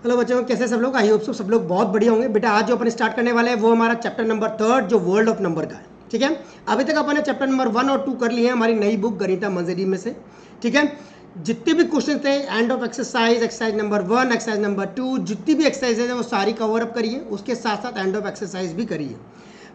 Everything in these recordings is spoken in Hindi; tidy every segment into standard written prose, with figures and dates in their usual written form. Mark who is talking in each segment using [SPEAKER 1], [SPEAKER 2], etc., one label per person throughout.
[SPEAKER 1] हेलो बच्चों, कैसे सब लोग? आई होप सब लोग बहुत बढ़िया होंगे। बेटा आज जो अपन स्टार्ट करने वाले हैं वो हमारा चैप्टर नंबर 3 जो वर्ल्ड ऑफ नंबर का है। ठीक है, अभी तक अपन ने चैप्टर नंबर 1 और 2 कर लिए हैं हमारी नई बुक गणिता मंजरी में से। ठीक है, जितने भी क्वेश्चन थे end of exercise, exercise number 1, exercise number 2, जितनी भी एक्सरसाइजेज है वो सारी कवर अप करिए। उसके साथ साथ एंड ऑफ एक्सरसाइज भी करिए।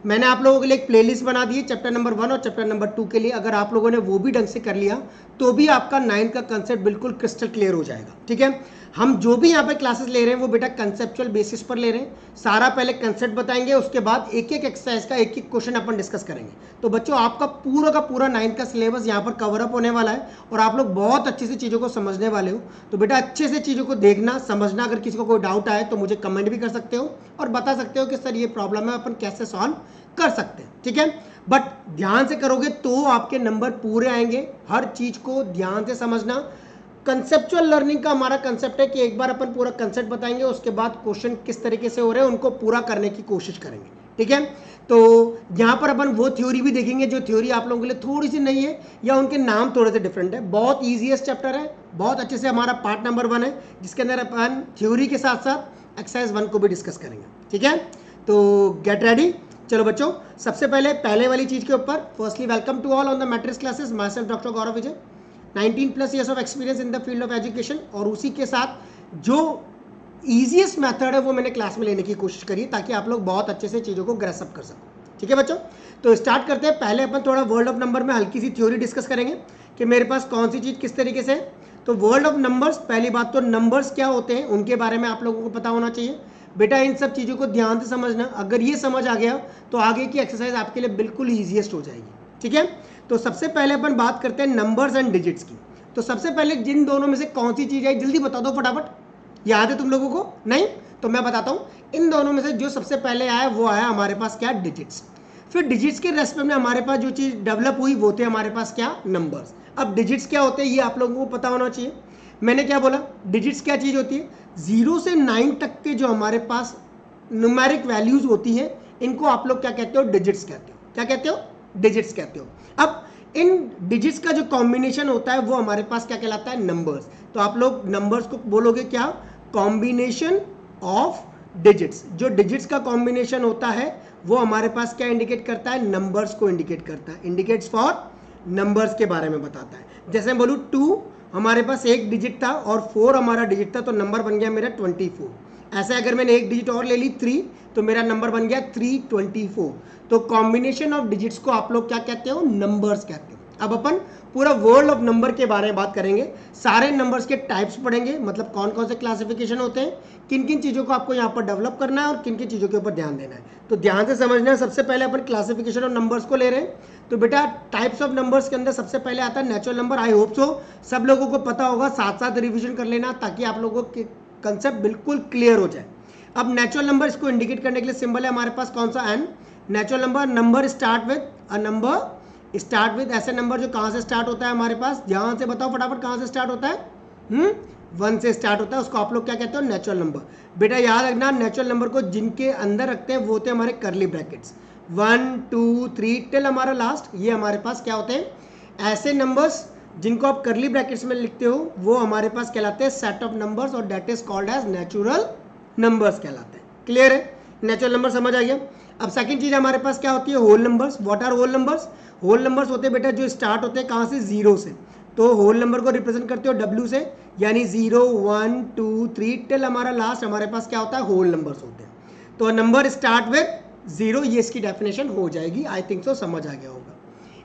[SPEAKER 1] मैंने आप लोगों के लिए एक प्लेलिस्ट बना दी है चैप्टर नंबर 1 और चैप्टर नंबर 2 के लिए। अगर आप लोगों ने वो भी ढंग से कर लिया तो भी आपका 9 का कंसेप्ट बिल्कुल क्रिस्टल क्लियर हो जाएगा। ठीक है, हम जो भी यहाँ पे क्लासेस ले रहे हैं वो बेटा कंसेप्चुअल बेसिस पर ले रहे हैं। सारा पहले कंसेप्ट बताएंगे, उसके बाद एक एक एक्सरसाइज का एक एक क्वेश्चन अपन डिस्कस करेंगे। तो बच्चों आपका पूरा का पूरा 9 का सिलेबस यहाँ पर कवर अप होने वाला है और आप लोग बहुत अच्छे से चीज़ों को समझने वाले हो। तो बेटा अच्छे से चीज़ों को देखना, समझना। अगर किसी को कोई डाउट आए तो मुझे कमेंट भी कर सकते हो और बता सकते हो कि सर ये प्रॉब्लम है, अपन कैसे सॉल्व कर सकते हैं। ठीक है, बट ध्यान से करोगे तो आपके नंबर पूरे आएंगे। हर चीज को ध्यान से समझना। कंसेप्चुअल लर्निंग का हमारा कंसेप्ट है कि एक बार अपन पूरा कंसेप्ट बताएंगे, उसके बाद क्वेश्चन किस तरीके से हो रहे हैं उनको पूरा करने की कोशिश करेंगे। ठीक है, तो यहाँ पर अपन वो थ्योरी भी देखेंगे जो थ्योरी आप लोगों के लिए थोड़ी सी नई है या उनके नाम थोड़े से डिफरेंट है। बहुत ईजीएस्ट चैप्टर है, बहुत अच्छे से हमारा पार्ट नंबर 1 है जिसके अंदर अपन थ्योरी के साथ साथ एक्सरसाइज 1 को भी डिस्कस करेंगे। ठीक है, तो गेट रेडी। चलो बच्चों, सबसे पहले वाली चीज के ऊपर firstly welcome to all on the matrix classes. Myself doctor Gaurav Vijay, 19+ years of experience in the field of education. और उसी के साथ जो ईजीएस्ट मेथड है वो मैंने क्लास में लेने की कोशिश करी ताकि आप लोग बहुत अच्छे से चीज़ों को ग्रेस अप कर सको। ठीक है बच्चों, तो स्टार्ट करते हैं। पहले अपन थोड़ा वर्ल्ड ऑफ नंबर में हल्की सी थ्योरी डिस्कस करेंगे कि मेरे पास कौन सी चीज़ किस तरीके से। तो वर्ल्ड ऑफ नंबर्स, पहली बात तो नंबर्स क्या होते हैं उनके बारे में आप लोगों को पता होना चाहिए। बेटा इन सब चीज़ों को ध्यान से समझना। अगर ये समझ आ गया तो आगे की एक्सरसाइज आपके लिए बिल्कुल ईजीएस्ट हो जाएगी। ठीक है, तो सबसे पहले अपन बात करते हैं नंबर्स एंड डिजिट्स की। तो सबसे पहले जिन दोनों में से कौन सी चीज़ है जल्दी बता दो फटाफट। याद है तुम लोगों को? नहीं तो मैं बताता हूँ। इन दोनों में से जो सबसे पहले आया वो आया हमारे पास क्या? डिजिट्स। फिर डिजिट्स के रेस्पेक्ट में हमारे पास जो चीज़ डेवलप हुई वो थे हमारे पास क्या? नंबर्स। अब डिजिट्स क्या होते हैं ये आप लोगों को पता होना चाहिए। मैंने क्या बोला? डिजिट्स क्या चीज़ होती है? 0 से 9 तक के जो हमारे पास न्यूमेरिक वैल्यूज होती है इनको आप लोग क्या कहते हो? डिजिट्स कहते हो। क्या कहते हो? डिजिट्स कहते हो। अब इन डिजिट्स का जो कॉम्बिनेशन होता है वो हमारे पास क्या कहलाता है? नंबर्स। तो आप लोग नंबर्स को बोलोगे क्या? Combination of digits. जो डिजिट्स का कॉम्बिनेशन होता है वो हमारे पास क्या इंडिकेट करता है? नंबर्स को इंडिकेट करता है। इंडिकेट्स फॉर नंबर्स के बारे में बताता है। जैसे मैं बोलूँ 2 हमारे पास एक डिजिट था और 4 हमारा डिजिट था तो नंबर बन गया मेरा 24। ऐसे अगर मैंने एक डिजिट और ले ली 3 तो मेरा नंबर बन गया 324। तो कॉम्बिनेशन ऑफ डिजिट्स को आप लोग क्या कहते हो? नंबर्स कहते हो। अब अपन पूरा वर्ल्ड ऑफ नंबर के बारे में बात करेंगे। सारे नंबर्स के टाइप्स पढ़ेंगे, मतलब कौन कौन से क्लासिफिकेशन होते हैं, किन किन चीज़ों को आपको यहाँ पर डेवलप करना है और किन किन चीज़ों के ऊपर ध्यान देना है। तो ध्यान से समझना है। सबसे पहले अपन क्लासिफिकेशन ऑफ नंबर्स को ले रहे हैं। तो बेटा टाइप्स ऑफ नंबर्स के अंदर सबसे पहले आता है natural number. I hope so सब लोगों को पता होगा, साथ साथ रिविजन कर लेना ताकि आप लोगों के कंसेप्ट बिल्कुल क्लियर हो जाए। अब नेचुरल नंबर, इसको इंडिकेट करने के लिए सिंबल है हमारे पास कौन सा? N. Natural number, number start with a number, start with ऐसे नंबर जो कहाँ से स्टार्ट होता है हमारे पास? ध्यान से बताओ फटाफट, कहाँ से स्टार्ट होता है? 1 से स्टार्ट होता है। उसको आप लोग क्या कहते हो? Natural number. बेटा याद रखना, नेचुरल नंबर को जिनके अंदर रखते हैं वो होते हैं हमारे करली ब्रैकेट्स। 1 2 3 टिल हमारा लास्ट, ये हमारे पास क्या होते हैं? ऐसे नंबर्स जिनको आप करली ब्रैकेट्स में लिखते हो वो हमारे पास कहलाते हैं सेट ऑफ नंबर्स और that is called as natural numbers कहलाते हैं। क्लियर है? नेचुरल नंबर समझ आ गया। अब सेकंड चीज हमारे पास क्या होती है? Whole numbers. What are whole numbers? Whole numbers होते हैं बेटा जो स्टार्ट होते हैं कहाँ से? 0 से। तो होल नंबर को रिप्रेजेंट करते हो W से, यानी 0 1 2 3 टिल हमारा लास्ट हमारे पास क्या होता है? होल नंबर्स होते हैं। तो नंबर स्टार्ट विद 0, ये इसकी डेफिनेशन हो जाएगी। आई थिंक सो समझ आ गया होगा।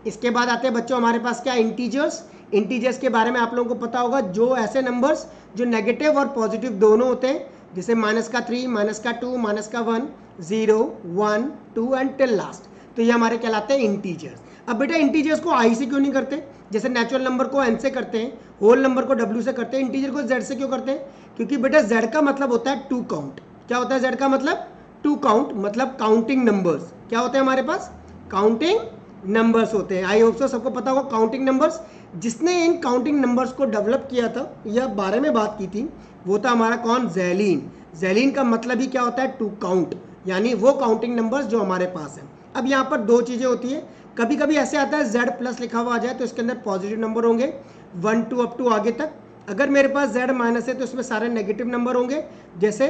[SPEAKER 1] इसके बाद आते हैं बच्चों हमारे पास क्या? इंटीजर्स। इंटीजर्स के बारे में आप लोगों को पता होगा, जो ऐसे नंबर्स जो नेगेटिव और पॉजिटिव दोनों होते हैं, जैसे -3, -2, -1, 0 1 2 एंड टिल लास्ट। तो ये हमारे कहलाते हैं इंटीजर्स। अब बेटा इंटीजर्स को आई से क्यों नहीं करते? जैसे नेचुरल नंबर को एन से करते हैं, होल नंबर को W से करते हैं, इंटीजर को Z से क्यों करते हैं? क्योंकि बेटा Z का मतलब होता है टू काउंट। क्या होता है Z का मतलब? टू काउंट, मतलब काउंटिंग नंबर्स। क्या होते हैं हमारे पास? काउंटिंग नंबर्स होते हैं। आई होप सो सबको पता होगा काउंटिंग नंबर्स। जिसने इन काउंटिंग नंबर्स को डेवलप किया था या बारे में बात की थी वो था हमारा कौन? ज़ैलिन। ज़ैलिन का मतलब ही क्या होता है? टू काउंट, यानी वो काउंटिंग नंबर्स जो हमारे पास है। अब यहाँ पर दो चीज़ें होती है। कभी कभी ऐसे आता है Z+ लिखा हुआ आ जाए तो इसके अंदर पॉजिटिव नंबर होंगे 1 2 अप टू आगे तक, अगर मेरे पास z माइनस है तो इसमें सारे नेगेटिव नंबर होंगे, जैसे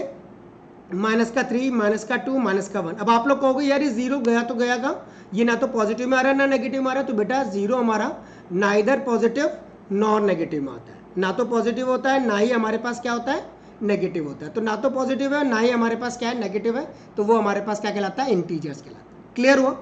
[SPEAKER 1] -3, -2, -1। अब आप लोग कहोगे यार ये जीरो गया तो गया का, ये ना तो पॉजिटिव में आ रहा है ना नेगेटिव में आ रहा है, तो बेटा जीरो हमारा नाइदर पॉजिटिव नॉर नेगेटिव में आता है, ना तो पॉजिटिव होता है ना ही हमारे पास क्या होता है नेगेटिव होता है। तो ना तो पॉजिटिव है ना ही हमारे पास क्या है नेगेटिव है, तो वो हमारे पास क्या कहलाता है इंटीजर्स कहलाता है। क्लियर हुआ,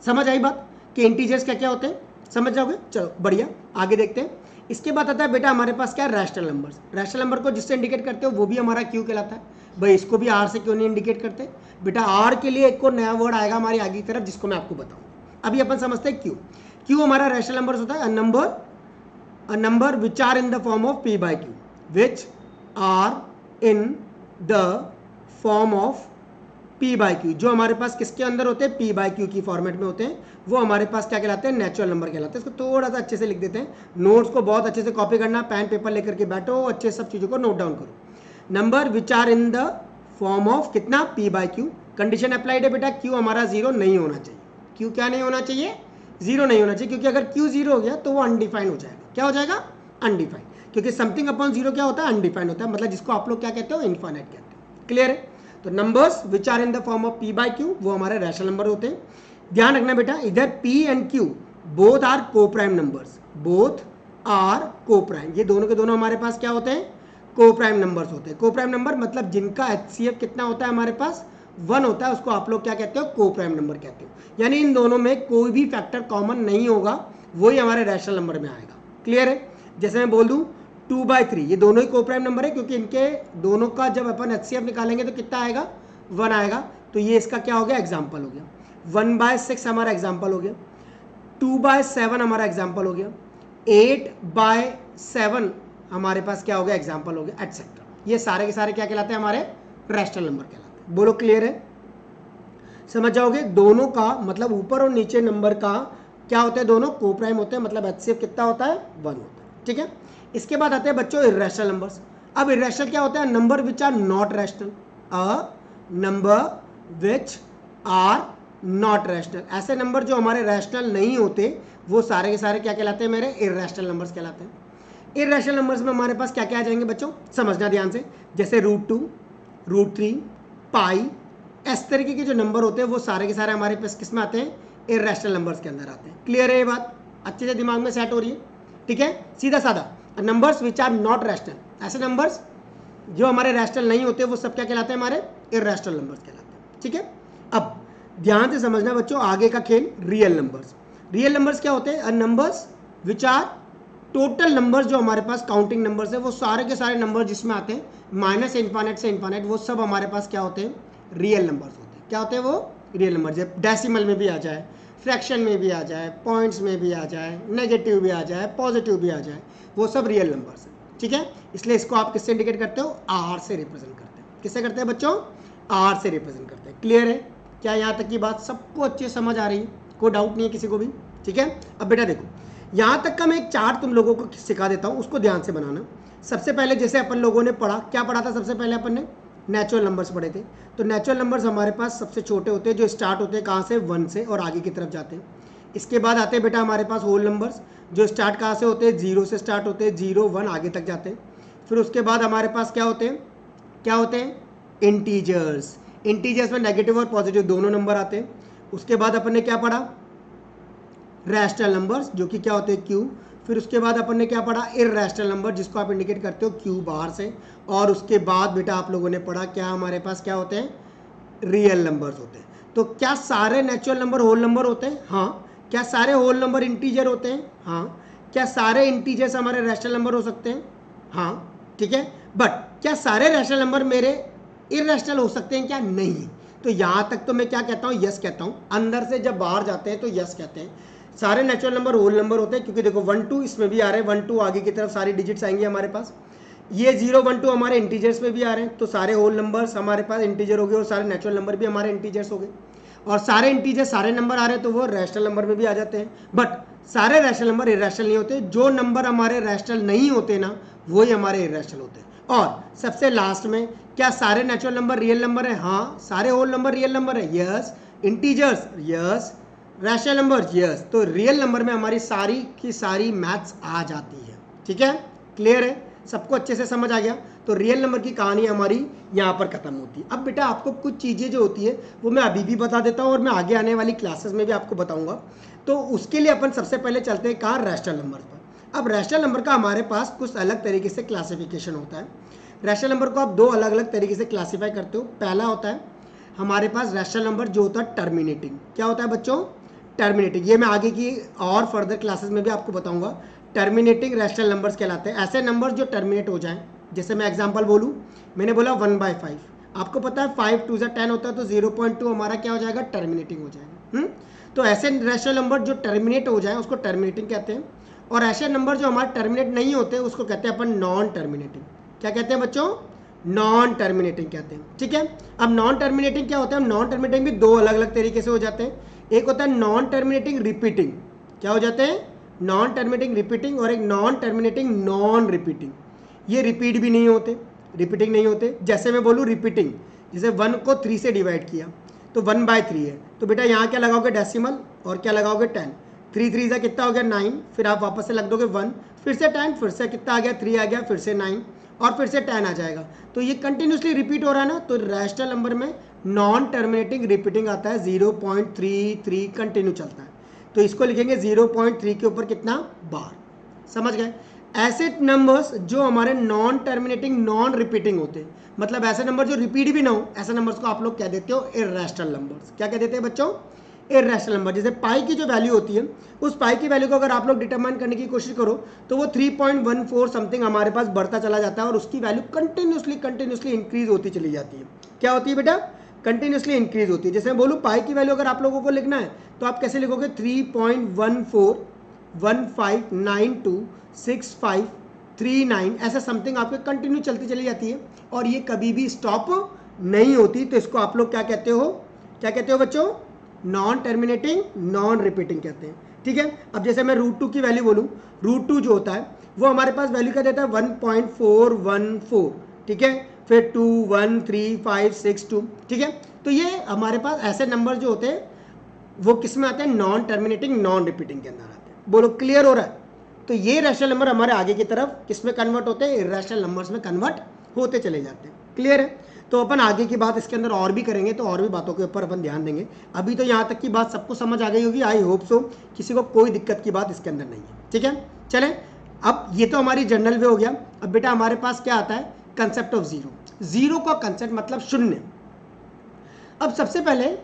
[SPEAKER 1] समझ आई बात कि इंटीजर्स क्या क्या होते हैं, समझ जाओगे। चलो बढ़िया, आगे देखते हैं। इसके बाद आता है बेटा हमारे पास क्या है रैशनल नंबर्स। रैशनल नंबर को जिससे इंडिकेट करते हो वो भी हमारा क्यू कहलाता है। भाई इसको भी आर से क्यों नहीं इंडिकेट करते बेटा, आर के लिए एक को नया वर्ड आएगा हमारी आगे की तरफ जिसको मैं आपको बताऊँ। अभी अपन समझते हैं क्यू। क्यू हमारा रैशनल नंबर होता है a number which are in the form of p by q, which are in the form of p by q, जो हमारे पास किसके अंदर होते हैं p by q की फॉर्मेट में होते हैं, वो हमारे पास क्या कहलाते हैं नेचुरल नंबर कहलाते हैं। इसको थोड़ा सा अच्छे से लिख देते हैं, नोट्स को बहुत अच्छे से कॉपी करना, पेन पेपर लेकर के बैठो, अच्छे सब चीज़ों को नोट डाउन करो। Number which are in the form of कितना p by q। Condition applied है बेटा, q हमारा जीरो नहीं होना चाहिए। q क्या नहीं होना चाहिए, जीरो नहीं होना चाहिए, क्योंकि अगर q जीरो हो गया तो वो अनडिफाइंड हो जाएगा। क्या हो जाएगा, अनडिफाइंड, क्योंकि समथिंग अपॉन जीरो क्या होता है अनडिफाइंड होता है, मतलब जिसको आप लोग क्या कहते हो इनफाइनाइट कहते हो। क्लियर है। तो numbers which are in the form of p by q वो हमारे रैशनल नंबर होते हैं। ध्यान रखना बेटा, इधर p and q both are coprime numbers, both are coprime, ये दोनों के दोनों हमारे पास क्या होते हैं को प्राइम नंबर्स होते हैं। को प्राइम नंबर मतलब जिनका HCF कितना होता है हमारे पास 1 होता है, उसको आप लोग क्या कहते हो को प्राइम नंबर कहते हो। यानी इन दोनों में कोई भी फैक्टर कॉमन नहीं होगा, वही हमारे रैशनल नंबर में आएगा। क्लियर है। जैसे मैं बोल दूं 2/3, ये दोनों ही को प्राइम नंबर है, क्योंकि इनके दोनों का जब अपन HCF निकालेंगे तो कितना आएगा 1 आएगा, तो ये इसका क्या हो गया एग्जाम्पल हो गया। 1/6 हमारा एग्जाम्पल हो गया, 2/7 हमारा एग्जाम्पल हो गया, 8/7 हमारे पास क्या हो गया एग्जाम्पल हो गया, एटसेट्रा। ये सारे के सारे क्या कहलाते हैं हमारे रैशनल नंबर कहलाते हैं। बोलो क्लियर है, समझ जाओगे। दोनों का मतलब ऊपर और नीचे नंबर का क्या होते हैं, दोनों को प्राइम होते हैं, मतलब HCF कितना होता है 1 होता है। ठीक है। इसके बाद आते हैं बच्चों इर्रेशनल नंबर्स। अब इर्रेशनल क्या होता है, number which are not rational, a number which are not rational. ऐसे नंबर जो हमारे रैशनल नहीं होते वो सारे के सारे क्या कहलाते हैं मेरे इर्रेशनल नंबर्स कहलाते हैं। इर्रेशनल नंबर्स में हमारे पास क्या क्या आ जाएंगे बच्चों, समझना ध्यान से। जैसे √2, √3, पाई, इस तरीके के जो नंबर होते हैं वो सारे के सारे हमारे पास किस में आते हैं इर्रेशनल नंबर्स के अंदर आते हैं। क्लियर है ये बात, अच्छे से दिमाग में सेट हो रही है। ठीक है, सीधा साधा। Numbers which are not rational, ऐसे नंबर्स जो हमारे रैशनल नहीं होते वो सब क्या कहलाते हैं हमारे इर्रेशनल नंबर्स कहलाते हैं। ठीक है। अब ध्यान से समझना बच्चों आगे का खेल, रियल नंबर्स। रियल नंबर्स क्या होते हैं, numbers which are total numbers जो हमारे पास काउंटिंग नंबर्स है वो सारे के सारे नंबर जिसमें आते हैं माइनस इनफाइनाइट से इनफाइनाइट, वो सब हमारे पास क्या होते हैं रियल नंबर्स होते हैं। क्या होते हैं वो रियल नंबर, जब डेसिमल में भी आ जाए, फ्रैक्शन में भी आ जाए, पॉइंट्स में भी आ जाए, नेगेटिव भी आ जाए, पॉजिटिव भी आ जाए, वो सब रियल नंबर्स हैं। ठीक है, इसलिए इसको आप किससे इंडिकेट करते हो, आर से रिप्रेजेंट करते हैं। किससे करते हैं बच्चों, आर से रिप्रेजेंट करते हैं। क्लियर है, क्या यहाँ तक की बात सबको अच्छे समझ आ रही है, कोई डाउट नहीं है किसी को भी। ठीक है। अब बेटा देखो यहाँ तक का मैं एक चार्ट तुम लोगों को सिखा देता हूँ, उसको ध्यान से बनाना। सबसे पहले जैसे अपन लोगों ने पढ़ा, क्या पढ़ा था सबसे पहले अपन ने नेचुरल नंबर्स पढ़े थे। तो नेचुरल नंबर्स हमारे पास सबसे छोटे होते हैं जो स्टार्ट होते हैं कहाँ से 1 से और आगे की तरफ जाते हैं। इसके बाद आते हैं बेटा हमारे पास होल नंबर्स जो स्टार्ट कहाँ से होते हैं 0 से स्टार्ट होते हैं, 0, 1 आगे तक जाते हैं। फिर उसके बाद हमारे पास क्या होते हैं, क्या होते हैं इंटीजर्स। इंटीजर्स में नेगेटिव और पॉजिटिव दोनों नंबर आते हैं। उसके बाद अपन ने क्या पढ़ा, रैशनल नंबर्स जो कि क्या होते हैं क्यू। फिर उसके बाद अपन ने क्या पढ़ा, इर्रेशनल नंबर जिसको आप इंडिकेट करते हो क्यू बाहर से। और उसके बाद बेटा आप लोगों ने पढ़ा क्या हमारे पास क्या होते हैं रियल नंबर्स होते हैं। तो क्या सारे नेचुरल नंबर होल नंबर होते हैं, हाँ। क्या सारे होल नंबर इंटीजर होते हैं, हाँ। क्या सारे इंटीजर्स हमारे रैशनल नंबर हो सकते हैं, हाँ। ठीक है, बट क्या सारे रैशनल नंबर मेरे इर्रेशनल हो सकते हैं, क्या नहीं। तो यहाँ तक तो मैं क्या कहता हूँ, यस कहता हूँ। अंदर से जब बाहर जाते हैं तो यस कहते हैं। सारे नेचुरल नंबर होल नंबर होते हैं, क्योंकि देखो 1 2 इसमें भी आ रहे हैं, 1 2 आगे की तरफ सारी डिजिट्स आएंगी हमारे पास। ये 0 1 2 हमारे इंटीजर्स में भी आ रहे हैं, तो सारे होल नंबर्स हमारे पास इंटीजर हो गए और सारे नेचुरल नंबर भी हमारे इंटीजर्स हो गए। और सारे इंटीजर सारे नंबर आ रहे हैं तो वो रैशनल नंबर में भी आ जाते हैं। बट सारे रैशनल नंबर इर्रेशनल नहीं होते, जो नंबर हमारे रैशनल नहीं होते ना वही हमारे इर्रेशनल होते हैं। और सबसे लास्ट में क्या सारे नेचुरल नंबर रियल नंबर है, हाँ। सारे होल नंबर रियल नंबर है, yes. Integers, yes. Rational number, yes. तो रियल नंबर में हमारी सारी की सारी मैथ्स आ जाती है। ठीक है, क्लियर है, सबको अच्छे से समझ आ गया। तो रियल नंबर की कहानी हमारी यहाँ पर खत्म होती है। अब बेटा आपको कुछ चीज़ें जो होती है वो मैं अभी भी बता देता हूँ और मैं आगे आने वाली क्लासेस में भी आपको बताऊँगा। तो उसके लिए अपन सबसे पहले चलते हैं कहाँ, रैशनल नंबर पर। अब रैशनल नंबर का हमारे पास कुछ अलग तरीके से क्लासिफिकेशन होता है। रैशनल नंबर को आप दो अलग अलग तरीके से क्लासीफाई करते हो। पहला होता है हमारे पास रैशनल नंबर जो होता है टर्मिनेटिंग। क्या होता है बच्चों, टर्मिनेटिंग। ये मैं आगे की और फर्दर क्लासेस में भी आपको बताऊंगा। टर्मिनेटिंग रैशनल नंबर्स कहलाते हैं ऐसे नंबर जो टर्मिनेट हो जाएं। जैसे मैं एग्जांपल बोलूं, मैंने बोला 1/5, आपको पता है 5 2 10 होता है, तो 0.2 हमारा क्या हो जाएगा, टर्मिनेटिंग हो जाएगा। तो ऐसे रैशनल नंबर जो टर्मिनेट हो जाए उसको टर्मिनेटिंग कहते हैं, और ऐसे नंबर जो हमारे टर्मिनेट नहीं होते उसको कहते हैं अपन नॉन टर्मिनेटिंग। क्या कहते हैं बच्चों, नॉन टर्मिनेटिंग कहते हैं। ठीक है, अब नॉन टर्मिनेटिंग क्या होता है, नॉन टर्मिनेटिंग भी दो अलग अलग तरीके से हो जाते हैं। एक होता है नॉन टर्मिनेटिंग रिपीटिंग। क्या हो जाते हैं, नॉन टर्मिनेटिंग रिपीटिंग, और एक नॉन टर्मिनेटिंग नॉन रिपीटिंग। ये रिपीट भी नहीं होते, रिपीटिंग नहीं होते। जैसे मैं बोलूँ रिपीटिंग, जैसे 1 को 3 से डिवाइड किया तो 1/3 है, तो बेटा यहाँ क्या लगाओगे, डेसिमल, और क्या लगाओगे 10। 3 3 से कितना हो गया 9, फिर आप वापस से लग दोगे 1, फिर से 10, फिर से कितना आ गया 3 आ गया, फिर से 9, और फिर से 10 आ जाएगा। तो ये कंटिन्यूसली रिपीट हो रहा है ना, तो रैशनल नंबर में नॉन टर्मिनेटिंग रिपीटिंग आता है 0.33 कंटिन्यू चलता है। तो इसको लिखेंगे 0.3 के ऊपर कितना, बार। समझ गए। ऐसे नंबर्स जो हमारे नॉन टर्मिनेटिंग नॉन रिपीटिंग होते हैं, मतलब ऐसे नंबर जो रिपीट भी ना हो, ऐसे नंबर्स को आप लोग कह देते हो इर्रेशनल नंबर्स। क्या कह देते हैं बच्चों, इर्रेशनल नंबर। जैसे पाई की जो वैल्यू होती है, उस पाई की वैल्यू को अगर आप लोग डिटरमाइन करने की कोशिश करो तो वो 3.14 समथिंग हमारे पास बढ़ता चला जाता है, और उसकी वैल्यू कंटिन्यूसली इंक्रीज होती चली जाती है। क्या होती है बेटा, कंटिन्यूसली इंक्रीज होती है। जैसे मैं बोलूँ पाई की वैल्यू अगर आप लोगों को लिखना है तो आप कैसे लिखोगे, 3.1415926539, ऐसा समथिंग आपके कंटिन्यू चलती चली जाती है, और ये कभी भी स्टॉप नहीं होती। तो इसको आप लोग क्या कहते हो, क्या कहते हो बच्चों, नॉन टर्मिनेटिंग नॉन रिपीटिंग कहते हैं। ठीक है, अब जैसे मैं √2 की वैल्यू बोलूँ, √2 जो होता है वो हमारे पास वैल्यू क्या देता है, 1.414। ठीक है, फिर 2 1 3 5 6 2। ठीक है, तो ये हमारे पास ऐसे नंबर जो होते हैं वो किस में आते हैं, नॉन टर्मिनेटिंग नॉन रिपीटिंग के अंदर आते हैं। बोलो क्लियर हो रहा है। तो ये रैशनल नंबर हमारे आगे की तरफ किस में कन्वर्ट होते हैं, इर्रेशनल नंबर्स में कन्वर्ट होते चले जाते हैं। क्लियर है। तो अपन आगे की बात इसके अंदर और भी करेंगे, तो और भी बातों के ऊपर अपन ध्यान देंगे। अभी तो यहाँ तक की बात सबको समझ आ गई होगी, आई होप सो, किसी को कोई दिक्कत की बात इसके अंदर नहीं है। ठीक है, चले। अब ये तो हमारी जनरल वे हो गया। अब बेटा हमारे पास क्या आता है, कंसेप्ट ऑफ जीरो। जीरो का कंसेप्ट मतलब शून्य। अब सबसे पहले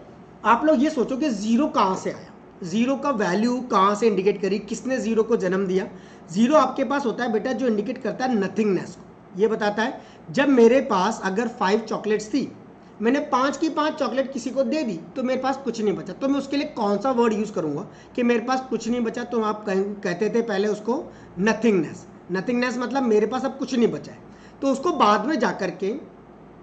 [SPEAKER 1] आप लोग ये सोचो कि जीरो कहाँ से आया, जीरो का वैल्यू कहाँ से इंडिकेट करी, किसने जीरो को जन्म दिया। जीरो आपके पास होता है बेटा जो इंडिकेट करता है नथिंगनेस को। ये बताता है जब मेरे पास अगर 5 चॉकलेट्स थी, मैंने 5 की 5 चॉकलेट किसी को दे दी, तो मेरे पास कुछ नहीं बचा, तो मैं उसके लिए कौन सा वर्ड यूज़ करूँगा कि मेरे पास कुछ नहीं बचा। तो आप कहते थे पहले उसको नथिंगनेस। नथिंगनेस मतलब मेरे पास अब कुछ नहीं बचा है। तो उसको बाद में जाकर के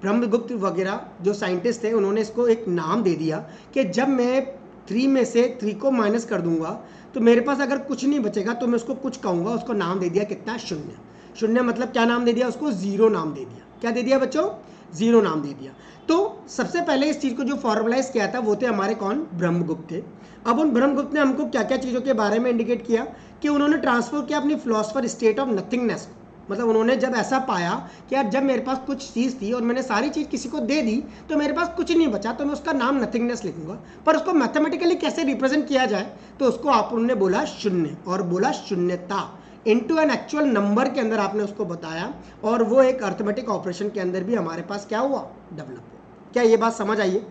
[SPEAKER 1] ब्रह्मगुप्त वगैरह जो साइंटिस्ट थे उन्होंने इसको एक नाम दे दिया कि जब मैं 3 में से 3 को माइनस कर दूंगा तो मेरे पास अगर कुछ नहीं बचेगा तो मैं उसको कुछ कहूँगा। उसको नाम दे दिया कितना, शून्य। शून्य मतलब क्या नाम दे दिया उसको, जीरो नाम दे दिया। क्या दे दिया बच्चों, जीरो नाम दे दिया। तो सबसे पहले इस चीज़ को जो फॉर्मुलाइज किया था वो थे हमारे कौन, ब्रह्मगुप्त थे। अब उन ब्रह्मगुप्त ने हमको क्या क्या चीज़ों के बारे में इंडिकेट किया कि उन्होंने ट्रांसफर किया अपनी फिलोसफर स्टेट ऑफ नथिंगनेस को। मतलब उन्होंने जब ऐसा पाया कि यार जब मेरे पास कुछ चीज़ थी और मैंने सारी चीज़ किसी को दे दी तो मेरे पास कुछ नहीं बचा, तो मैं उसका नाम नथिंगनेस लिखूंगा। पर उसको मैथमेटिकली कैसे रिप्रेजेंट किया जाए, तो उसको आप उन्होंने बोला शून्य, और बोला शून्यता इनटू एन एक्चुअल नंबर के अंदर आपने उसको बताया, और वो एक अर्थमेटिक ऑपरेशन के अंदर भी हमारे पास क्या हुआ, डेवलप हुआ। क्या ये बात समझ आई है?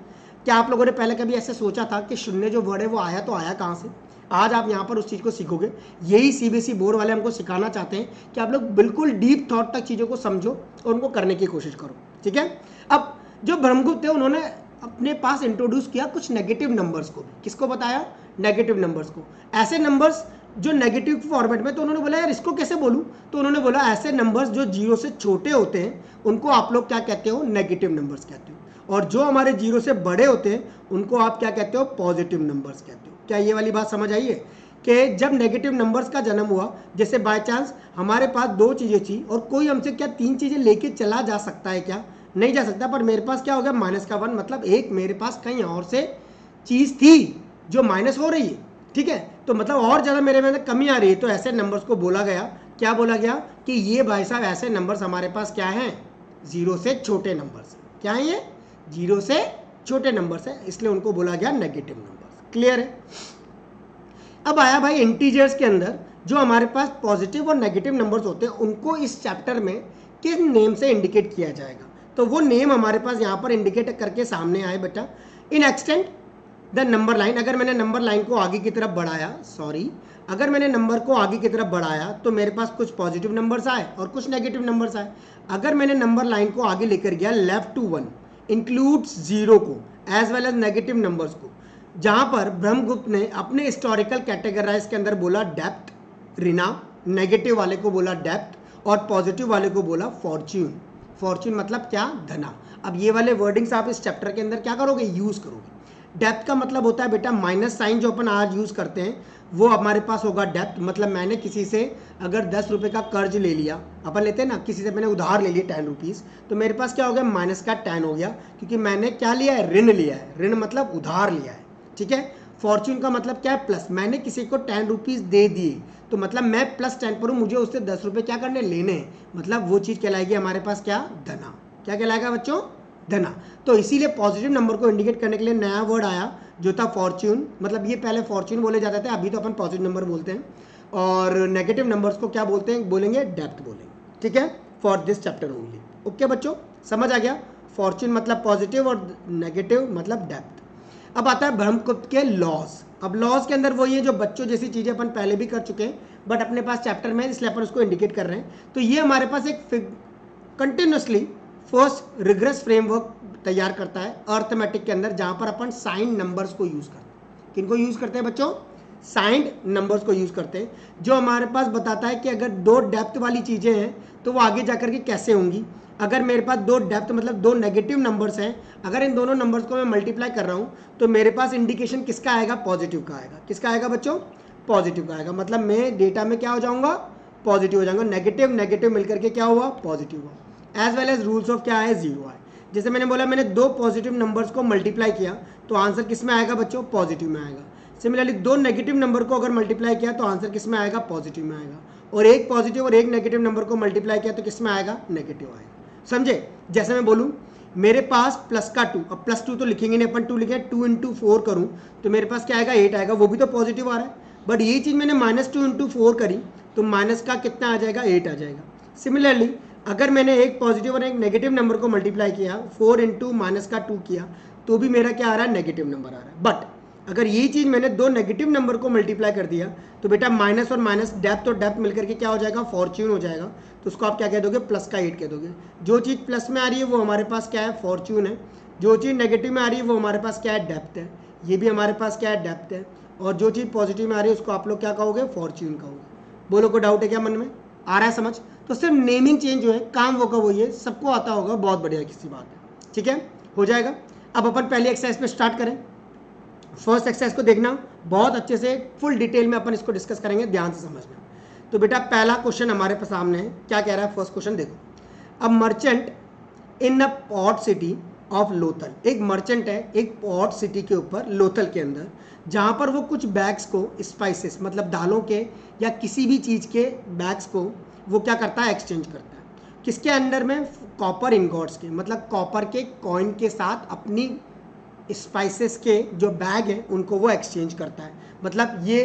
[SPEAKER 1] क्या आप लोगों ने पहले कभी ऐसे सोचा था कि शून्य जो वर्ड है वो आया तो आया कहाँ से? आज आप यहाँ पर उस चीज़ को सीखोगे। यही सीबीएसई बोर्ड वाले हमको सिखाना चाहते हैं कि आप लोग बिल्कुल डीप थॉट तक चीज़ों को समझो और उनको करने की कोशिश करो। ठीक है, अब जो ब्रह्मगुप्त थे उन्होंने अपने पास इंट्रोड्यूस किया कुछ नेगेटिव नंबर्स को भी। किसको बताया, नेगेटिव नंबर्स को। ऐसे नंबर्स जो नेगेटिव फॉर्मेट में, तो उन्होंने बोला यार इसको कैसे बोलूं, तो उन्होंने बोला ऐसे नंबर्स जो जीरो से छोटे होते हैं उनको आप लोग क्या कहते हो, नेगेटिव नंबर्स कहते हो, और जो हमारे जीरो से बड़े होते हैं उनको आप क्या कहते हो, पॉजिटिव नंबर्स कहते हो। क्या ये वाली बात समझ आई है कि जब नेगेटिव नंबर्स का जन्म हुआ, जैसे बाय चांस हमारे पास 2 चीज़ें थी और कोई हमसे क्या 3 चीज़ें लेके चला जा सकता है, क्या नहीं जा सकता, पर मेरे पास क्या हो गया -1, मतलब एक मेरे पास कहीं और से चीज़ थी जो माइनस हो रही है। ठीक है, तो मतलब और ज़्यादा मेरे में कमी आ रही है, तो ऐसे नंबर्स को बोला गया क्या बोला गया कि ये भाई साहब ऐसे नंबर्स हमारे पास क्या हैं, 0 से छोटे नंबर्स। क्या है ये, 0 से छोटे नंबर्स है, इसलिए उनको बोला गया नेगेटिव नंबर्स। क्लियर है। अब आया भाई इंटीजर्स के अंदर जो हमारे पास पॉजिटिव और नेगेटिव नंबर्स होते हैं उनको इस चैप्टर में किस नेम से इंडिकेट किया जाएगा, तो वो नेम हमारे पास यहाँ पर इंडिकेट करके सामने आए बेटा। इन एक्सटेंड द नंबर लाइन, अगर मैंने नंबर लाइन को आगे की तरफ बढ़ाया, अगर मैंने नंबर को आगे की तरफ बढ़ाया तो मेरे पास कुछ पॉजिटिव नंबर्स आए और कुछ नेगेटिव नंबर्स आए। अगर मैंने नंबर लाइन को आगे लेकर गया लेफ्ट टू 1 इंक्लूड्स 0 को as well as negative numbers को, जहां पर ब्रह्मगुप्त ने अपने हिस्टोरिकल कैटेगराइज के अंदर बोला डेप्थ ऋणा, नेगेटिव वाले को बोला डेप्थ और पॉजिटिव वाले को बोला फॉर्च्यून। फॉर्च्यून मतलब क्या, धना। अब ये वाले वर्डिंग्स आप इस चैप्टर के अंदर क्या करोगे, यूज करोगे। डेप्थ का मतलब होता है बेटा माइनस साइन, जो अपन आज यूज करते हैं वो हमारे पास होगा डेप्थ। मतलब मैंने किसी से अगर 10 रुपये का कर्ज ले लिया, अपन लेते हैं ना, किसी से मैंने उधार ले लिया 10 रुपीज़, तो मेरे पास क्या हो गया, माइनस का 10 हो गया, क्योंकि मैंने क्या लिया है, ऋण लिया है। ऋण मतलब उधार लिया है, ठीक है। फॉर्च्यून का मतलब क्या है, प्लस। मैंने किसी को 10 रुपीज़ दे दिए तो मतलब मैं प्लस 10 पर हूँ, मुझे उससे 10 रुपये क्या करने, लेने हैं, मतलब वो चीज़ कहलाएगी हमारे पास क्या, धना। क्या कहलाएगा बच्चों, धना। तो इसीलिए पॉजिटिव नंबर को इंडिकेट करने के लिए नया वर्ड आया जो था फॉर्च्यून। मतलब ये पहले फॉर्च्यून बोले जाते थे, अभी तो अपन पॉजिटिव नंबर बोलते हैं। और नेगेटिव नंबर्स को क्या बोलते हैं, बोलेंगे डेप्थ बोलेंगे, ठीक है, for this chapter only. Okay बच्चों, समझ आ गया। फॉर्च्यून मतलब पॉजिटिव और नेगेटिव मतलब डेप्थ। अब आता है ब्रह्मगुप्त के लॉज। अब लॉज के अंदर वही है जो बच्चों जैसी चीज़ें अपन पहले भी कर चुके हैं, बट अपने पास चैप्टर में इसलिए अपन उसको इंडिकेट कर रहे हैं। तो ये हमारे पास एक कंटिन्यूसली फर्स्ट रिग्रेस फ्रेमवर्क तैयार करता है अर्थमेटिक के अंदर, जहां पर अपन साइन नंबर्स को यूज करते हैं। किनको यूज करते हैं बच्चों, साइंड नंबर्स को यूज करते हैं, जो हमारे पास बताता है कि अगर दो डेप्थ वाली चीजें हैं तो वो आगे जाकर के कैसे होंगी। अगर मेरे पास दो डेप्थ मतलब दो नेगेटिव नंबर्स हैं, अगर इन दोनों नंबर्स को मैं मल्टीप्लाई कर रहा हूं तो मेरे पास इंडिकेशन किसका आएगा, पॉजिटिव का आएगा। किसका आएगा बच्चों, पॉजिटिव का आएगा। मतलब मैं डेटा में क्या हो जाऊंगा, पॉजिटिव हो जाऊंगा। नेगेटिव नेगेटिव मिलकर के क्या हुआ, पॉजिटिव हुआ। As well as rules of क्या है, जीरो है। जैसे मैंने बोला मैंने दो पॉजिटिव नंबर्स को मल्टीप्लाई किया तो आंसर किस में आएगा बच्चों, पॉजिटिव में आएगा। सिमिलरली दो नेगेटिव नंबर को अगर मल्टीप्लाई किया तो आंसर किस में आएगा, पॉजिटिव में आएगा। और एक पॉजिटिव और एक नेगेटिव नंबर को मल्टीप्लाई किया तो किस में आएगा, नेगेटिव आएगा। समझे। जैसे मैं बोलूँ मेरे पास प्लस का 2, अब प्लस 2 तो लिखेंगे नहीं अपन, 2 लिखे, 2 इंटू 4 करूँ तो मेरे पास क्या आएगा, 8 आएगा, वो भी तो पॉजिटिव आ रहा है। बट ये चीज़ मैंने -2 इंटू 4 करी तो माइनस का कितना आ जाएगा, 8 आ जाएगा। सिमिलरली अगर मैंने एक पॉजिटिव और एक नेगेटिव नंबर को मल्टीप्लाई किया, 4 इंटू -2 किया तो भी मेरा क्या आ रहा है, नेगेटिव नंबर आ रहा है। बट अगर ये चीज़ मैंने दो नेगेटिव नंबर को मल्टीप्लाई कर दिया तो बेटा माइनस और माइनस, डेप्थ और डेप्थ मिलकर के क्या हो जाएगा, फॉर्च्यून हो जाएगा। तो उसको आप क्या कह दोगे, प्लस का 8 कह दोगे। जो चीज़ प्लस में आ रही है वो हमारे पास क्या है, फॉर्च्यून है। जो चीज़ नेगेटिव में आ रही है वो हमारे पास क्या है, डेप्थ है। ये भी हमारे पास क्या है, डेप्थ है। और जो चीज़ पॉजिटिव में आ रही है उसको आप लोग क्या कहोगे, फॉर्च्यून कहोगे। बोलो, कोई डाउट है क्या मन में, आ रहा है समझ। तो सिर्फ नेमिंग चेंज जो है, काम वो का वही है, सबको आता होगा, बहुत बढ़िया किसी बात है, ठीक है, हो जाएगा। अब अपन पहली एक्सरसाइज पे स्टार्ट करें। फर्स्ट एक्सरसाइज को देखना बहुत अच्छे से, फुल डिटेल में अपन इसको डिस्कस करेंगे, ध्यान से समझना। तो बेटा पहला क्वेश्चन हमारे पास सामने है, क्या कह रहा है फर्स्ट क्वेश्चन देखो। अब merchant in a port city of Lothal, एक मर्चेंट है एक पोर्ट सिटी के ऊपर लोथल के अंदर, जहाँ पर वो कुछ बैग्स को स्पाइसेस मतलब दालों के या किसी भी चीज़ के बैग्स को वो क्या करता है, एक्सचेंज करता है। किसके अंडर में, कॉपर इनगॉट्स के, मतलब कॉपर के कॉइन के साथ अपनी स्पाइसेस के जो बैग हैं उनको वो एक्सचेंज करता है। मतलब ये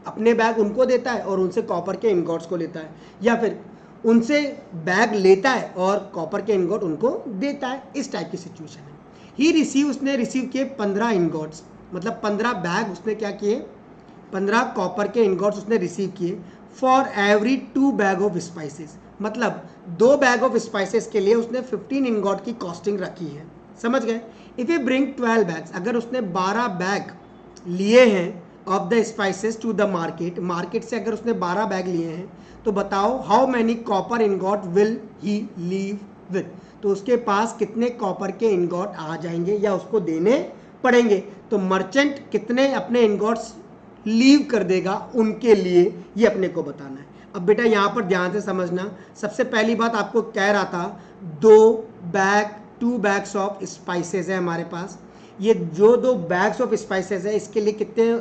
[SPEAKER 1] अपने बैग उनको देता है और उनसे कॉपर के इनगॉट्स को लेता है, या फिर उनसे बैग लेता है और कॉपर के इनगॉट उनको देता है। इस टाइप की सिचुएशन है। ही रिसीव, उसने रिसीव किए 15 इनगॉट्स, मतलब 15 बैग उसने क्या किए, 15 कॉपर के इनगॉट्स उसने रिसीव किए। For every 2 bag of spices, मतलब 2 बैग ऑफ स्पाइसेस के लिए उसने 15 इनगॉट की कॉस्टिंग रखी है। समझ गए। इफ यू ब्रिंग 12 बैग्स, अगर उसने 12 बैग लिए हैं of the spices to the market, market से अगर उसने 12 बैग लिए हैं तो बताओ how many copper ingot will he leave with, तो उसके पास कितने कॉपर के इनगॉट आ जाएंगे या उसको देने पड़ेंगे। तो मर्चेंट कितने अपने इनगॉट्स लीव कर देगा उनके लिए, ये अपने को बताना है। अब बेटा यहाँ पर ध्यान से समझना, सबसे पहली बात आपको कह रहा था 2 बैग्स ऑफ स्पाइसेस है हमारे पास। ये जो 2 बैग्स ऑफ स्पाइसेस है इसके लिए कितने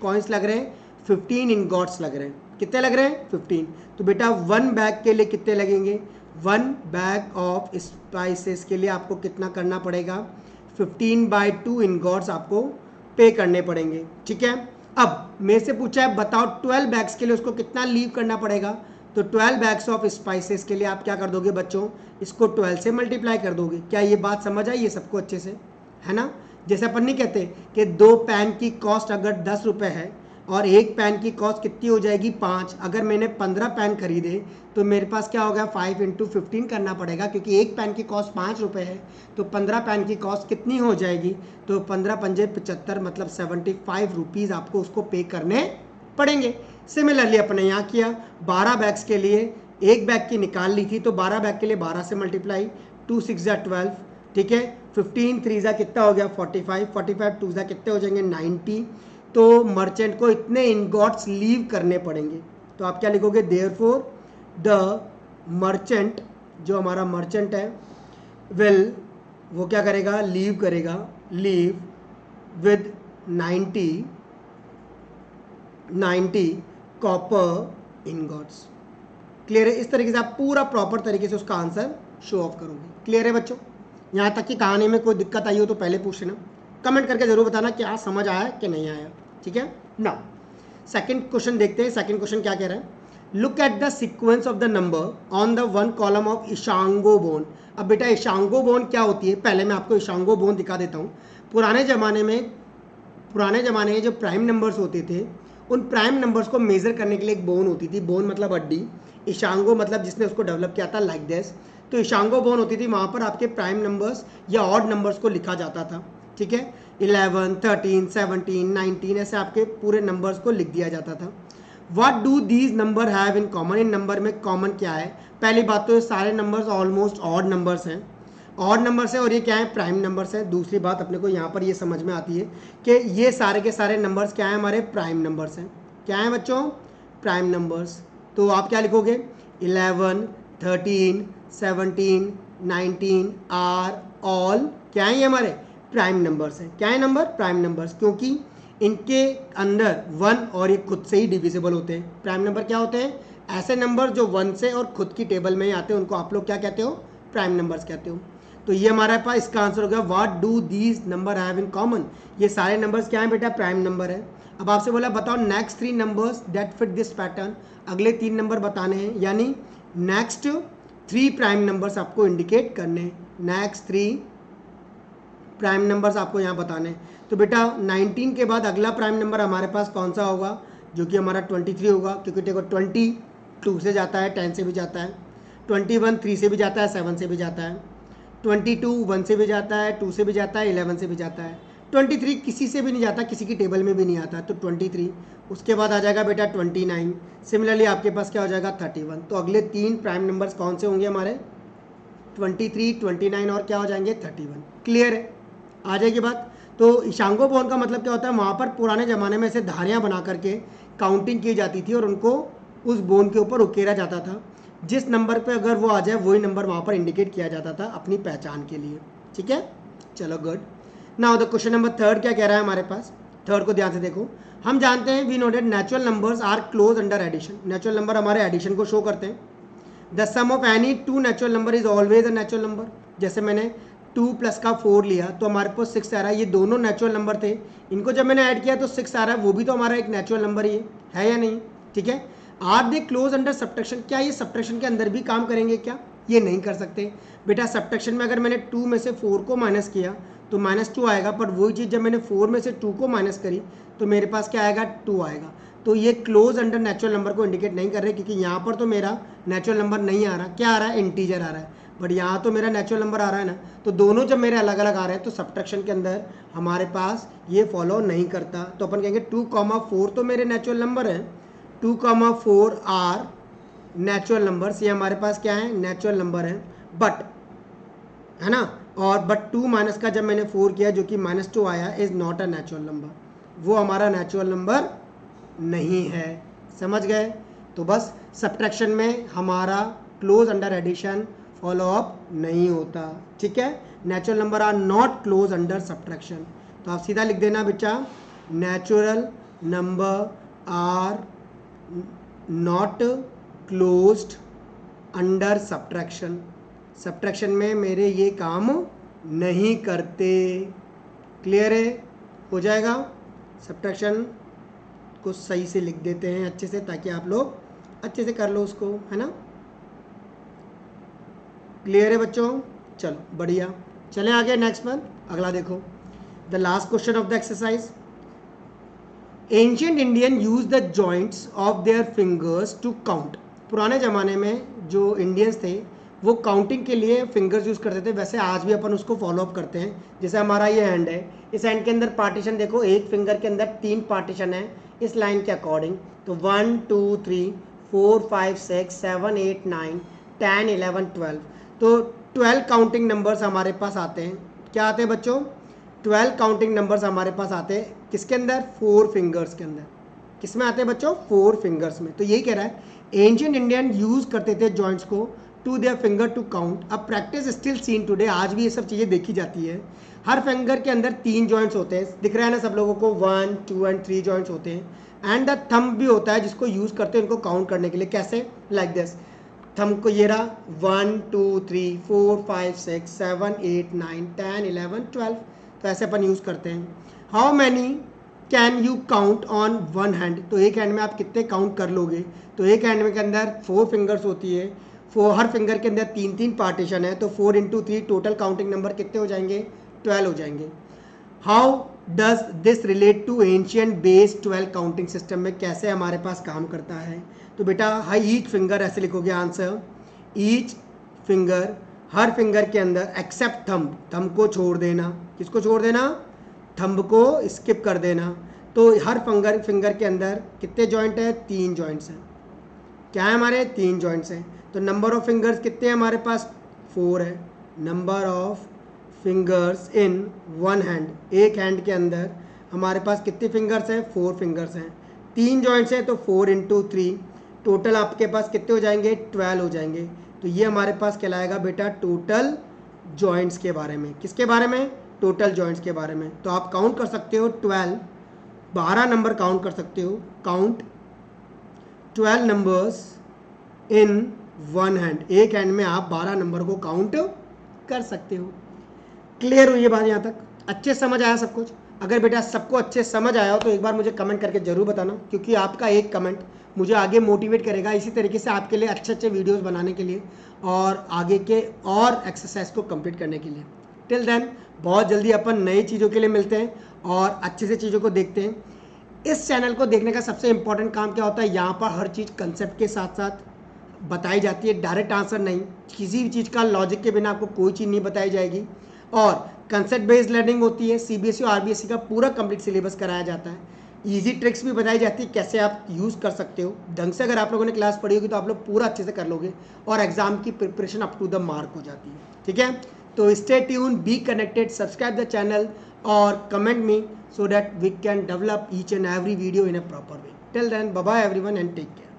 [SPEAKER 1] कॉइन्स लग रहे हैं, 15 इनगॉट्स लग रहे हैं। कितने लग रहे हैं 15। तो बेटा 1 बैग के लिए कितने लगेंगे, 1 बैग ऑफ स्पाइसेस के लिए आपको कितना करना पड़ेगा, 15/2 इनगॉट्स आपको पे करने पड़ेंगे। ठीक है, अब मेरे से पूछा है बताओ 12 बैग्स के लिए उसको कितना लीव करना पड़ेगा। तो 12 बैग्स ऑफ स्पाइसेस के लिए आप क्या कर दोगे बच्चों, इसको 12 से मल्टीप्लाई कर दोगे। क्या ये बात समझ आई ये सबको अच्छे से, है ना। जैसे अपन नहीं कहते कि 2 पैन की कॉस्ट अगर 10 रुपये है और एक पैन की कॉस्ट कितनी हो जाएगी 5, अगर मैंने 15 पैन खरीदे तो मेरे पास क्या होगा 5 × 15 करना पड़ेगा, क्योंकि एक पैन की कॉस्ट 5 रुपये है तो 15 पैन की कॉस्ट कितनी हो जाएगी, तो 15 पंजे 75 मतलब 75 रुपीज़ आपको उसको पे करने पड़ेंगे। सिमिलरली अपने यहाँ किया 12 बैग्स के लिए, एक बैग की निकाल ली थी तो 12 बैग के लिए 12 से मल्टीप्लाई, 2 6 ज़ा 12, ठीक है, 15 3 ज़ा कितना हो गया 45, 45 2 ज़ा कितने हो जाएंगे 90। तो मर्चेंट को इतने इनगॉट्स लीव करने पड़ेंगे। तो आप क्या लिखोगे, देयरफॉर द मर्चेंट, जो हमारा मर्चेंट है विल, वो क्या करेगा लीव करेगा, leave with 90 copper ingots. Clear है। इस तरीके से आप पूरा प्रॉपर तरीके से उसका आंसर शो ऑफ करोगे। क्लियर है बच्चों, यहाँ तक की कहानी में कोई दिक्कत आई हो तो पहले पूछ लेना, कमेंट करके जरूर बताना क्या समझ आया कि नहीं आया। ठीक है ना, सेकंड क्वेश्चन देखते हैं। सेकंड क्वेश्चन क्या कह रहा है, look at the sequence of the number on the 1 column of Ishango bone. अब बेटा इशांगो बोन क्या होती है, पहले मैं आपको इशांगो बोन दिखा देता हूँ। पुराने ज़माने में जो प्राइम नंबर्स होते थे उन प्राइम नंबर्स को मेज़र करने के लिए एक बोन होती थी। बोन मतलब हड्डी, इशांगो मतलब जिसने उसको डेवलप किया था लाइक दिस। तो इशांगो बोन होती थी, वहाँ पर आपके प्राइम नंबर्स या ऑड नंबर्स को लिखा जाता था। ठीक है, 11 13 17 19 ऐसे आपके पूरे नंबर्स को लिख दिया जाता था। What do these number have in common, in number में कॉमन क्या है। पहली बात तो ये सारे नंबर्स ऑलमोस्ट ऑड नंबर्स हैं, ऑड नंबर्स है और ये क्या है प्राइम नंबर्स है। दूसरी बात अपने को यहाँ पर ये समझ में आती है कि ये सारे के सारे नंबर्स क्या हैं, हमारे प्राइम नंबर्स हैं। क्या हैं बच्चों, प्राइम नंबर्स। तो आप क्या लिखोगे, 11 13 17 19 आर ऑल क्या है, ये हमारे प्राइम नंबर्स हैं। क्या है नंबर, प्राइम नंबर्स, क्योंकि इनके अंदर 1 और ये खुद से ही डिविजिबल होते हैं। प्राइम नंबर क्या होते हैं, ऐसे नंबर जो 1 से और खुद की टेबल में ही आते हैं उनको आप लोग क्या कहते हो, प्राइम नंबर्स कहते हो। तो ये हमारे पास इसका आंसर हो गया what do these number have in common. ये सारे नंबर्स क्या हैं बेटा, प्राइम नंबर है। अब आपसे बोला बताओ next 3 numbers that fit this pattern, अगले 3 नंबर बताने हैं, यानी नेक्स्ट 3 प्राइम नंबर्स आपको इंडिकेट करने हैं। नेक्स्ट 3 प्राइम नंबर्स आपको यहाँ बताने हैं। तो बेटा 19 के बाद अगला प्राइम नंबर हमारे पास कौन सा होगा, जो कि हमारा 23 होगा, क्योंकि देखो 20 2 से जाता है, 10 से भी जाता है, 21 3 से भी जाता है, 7 से भी जाता है, 22 1 से भी जाता है, 2 से भी जाता है, 11 से भी जाता है, 23 किसी से भी नहीं जाता, किसी की टेबल में भी नहीं आता, तो 23। उसके बाद आ जाएगा बेटा 29। सिमिलरली आपके पास क्या हो जाएगा 31। तो अगले 3 प्राइम नंबर्स कौन से होंगे हमारे, 23 29 और क्या हो जाएंगे 31। क्लियर है, आ जाएगी बात। तो इशांगो बोन का मतलब क्या होता है, वहाँ पर पुराने ज़माने में ऐसे धारियाँ बना करके काउंटिंग की जाती थी और उनको उस बोन के ऊपर उकेरा जाता था। जिस नंबर पे अगर वो आ जाए वही नंबर वहाँ पर इंडिकेट किया जाता था अपनी पहचान के लिए। ठीक है, चलो good. Now the question number 3 क्या कह रहा है हमारे पास, 3 को ध्यान से देखो। हम जानते हैं we know that natural numbers are close under addition. Natural number हमारे एडिशन को शो करते हैं। The sum of any 2 natural number is always a natural number. जैसे मैंने 2 + का 4 लिया तो हमारे पास 6 आ रहा है। ये दोनों नेचुरल नंबर थे, इनको जब मैंने ऐड किया तो 6 आ रहा है, वो भी तो हमारा एक नेचुरल नंबर ही है या नहीं। ठीक है, are they close under subtraction, क्या ये सब्ट्रैक्शन के अंदर भी काम करेंगे क्या, ये नहीं कर सकते बेटा। सब्ट्रैक्शन में अगर मैंने 2 में से 4 को माइनस किया तो -2 आएगा, पर वही चीज़ जब मैंने 4 में से 2 को माइनस करी तो मेरे पास क्या आएगा 2 आएगा। तो ये क्लोज अंडर नेचुरल नंबर को इंडिकेट नहीं कर रहे, क्योंकि यहाँ पर तो मेरा नेचुरल नंबर नहीं आ रहा, क्या आ रहा है इंटीजर आ रहा है, बट यहाँ तो मेरा नेचुरल नंबर आ रहा है ना। तो दोनों जब मेरे अलग अलग आ रहे हैं तो सब्ट्रैक्शन के अंदर हमारे पास ये फॉलो नहीं करता। तो अपन कहेंगे 2,4 तो मेरे नेचुरल नंबर हैं, 2,4 आर नेचुरल नंबर्स, ये हमारे पास क्या है नेचुरल नंबर है, बट है ना। और बट 2 माइनस का जब मैंने 4 किया जो कि -2 आया is not a natural number, वो हमारा नेचुरल नंबर नहीं है। समझ गए। तो बस सब्ट्रैक्शन में हमारा close under addition follow up नहीं होता। ठीक है, natural number are not close under subtraction. तो आप सीधा लिख देना बच्चा, natural number are not closed under subtraction, subtraction में मेरे ये काम नहीं करते। क्लियर है? हो जाएगा। सब्ट्रैक्शन को सही से लिख देते हैं अच्छे से, ताकि आप लोग अच्छे से कर लो उसको, है ना। क्लियर है बच्चों? चलो बढ़िया, चलें आगे। नेक्स्ट वन, अगला देखो, the last question of the exercise. Ancient Indian use the joints of their fingers to count. पुराने ज़माने में जो इंडियंस थे वो काउंटिंग के लिए फिंगर्स यूज़ करते थे, वैसे आज भी अपन उसको फॉलो अप करते हैं। जैसे हमारा ये हैंड है, इस हैंड के अंदर पार्टीशन देखो, एक फिंगर के अंदर 3 पार्टीशन है इस लाइन के अकॉर्डिंग। तो 1 2 3 4 5 6 7 8 9 10 11 12, तो 12 काउंटिंग नंबर्स हमारे पास आते हैं। क्या आते हैं बच्चों? 12 काउंटिंग नंबर्स हमारे पास आते हैं। किसके अंदर? 4 फिंगर्स के अंदर। किस में आते हैं बच्चों? 4 फिंगर्स में। तो यही कह रहा है एंशिएंट इंडियन यूज़ करते थे जॉइंट्स को to their finger to count. अब प्रैक्टिस स्टिल सीन टुडे, आज भी ये सब चीज़ें देखी जाती है। हर फिंगर के अंदर 3 जॉइंट्स होते हैं, दिख रहा है ना सब लोगों को, 1 2 एंड 3 जॉइंट्स होते हैं। एंड द थंब भी होता है जिसको यूज़ करते हैं उनको काउंट करने के लिए। कैसे? लाइक दिस, थंब को ये रहा 1 2 3 4 5 6 7 8 9 10 11 12, तो ऐसे अपन यूज़ करते हैं। How many can you count on one hand? तो एक हैंड में आप कितने काउंट कर लोगे? तो एक हैंड में के अंदर 4 फिंगर्स होती है, हर फिंगर के अंदर 3 पार्टीशन है, तो 4 × 3 टोटल काउंटिंग नंबर कितने हो जाएंगे? 12 हो जाएंगे। How does this relate to ancient base 12 counting system में कैसे हमारे पास काम करता है? तो बेटा ईच फिंगर ऐसे लिखोगे आंसर, ईच फिंगर, हर फिंगर के अंदर एक्सेप्ट थंब, थंब को छोड़ देना। किसको छोड़ देना? थंब को स्किप कर देना। तो हर फिंगर के अंदर कितने जॉइंट है? 3 जॉइंट्स हैं। क्या है हमारे? 3 जॉइंट्स हैं। तो नंबर ऑफ फिंगर्स कितने हैं हमारे पास? 4 है। Number of fingers in one hand, एक हैंड के अंदर हमारे पास कितनी फिंगर्स हैं? 4 फिंगर्स हैं। 3 जॉइंट्स हैं, तो 4 × 3 टोटल आपके पास कितने हो जाएंगे? 12 हो जाएंगे। तो ये हमारे पास कहलाएगा बेटा टोटल जॉइंट्स के बारे में। किसके बारे में? टोटल जॉइंट्स के बारे में। तो आप काउंट कर सकते हो 12 नंबर काउंट कर सकते हो, count 12 numbers in one hand, एक हैंड में आप 12 नंबर को काउंट कर सकते हो। क्लियर हुई ये बात यहाँ तक? अच्छे समझ आया सब कुछ? अगर बेटा सबको अच्छे समझ आया हो तो एक बार मुझे कमेंट करके ज़रूर बताना, क्योंकि आपका एक कमेंट मुझे आगे मोटिवेट करेगा इसी तरीके से आपके लिए अच्छे अच्छे वीडियोस बनाने के लिए और आगे के और एक्सरसाइज को कंप्लीट करने के लिए। टिल देन बहुत जल्दी अपन नई चीज़ों के लिए मिलते हैं और अच्छे से चीज़ों को देखते हैं। इस चैनल को देखने का सबसे इम्पॉर्टेंट काम क्या होता है? यहाँ पर हर चीज़ कंसेप्ट के साथ साथ बताई जाती है, डायरेक्ट आंसर नहीं। किसी भी चीज़ का लॉजिक के बिना आपको कोई चीज़ नहीं बताई जाएगी। और कंसेप्ट बेस्ड लर्निंग होती है, सीबीएसई और आरबीएसई का पूरा कंप्लीट सिलेबस कराया जाता है। इजी ट्रिक्स भी बताई जाती है कैसे आप यूज़ कर सकते हो। ढंग से अगर आप लोगों ने क्लास पढ़ी होगी तो आप लोग पूरा अच्छे से कर लोगे और एग्जाम की preparation up to the mark हो जाती है। ठीक है, तो stay tuned, be connected, subscribe the channel और comment me so that we can develop each and every video in a proper way. Till then, bye bye everyone and take care.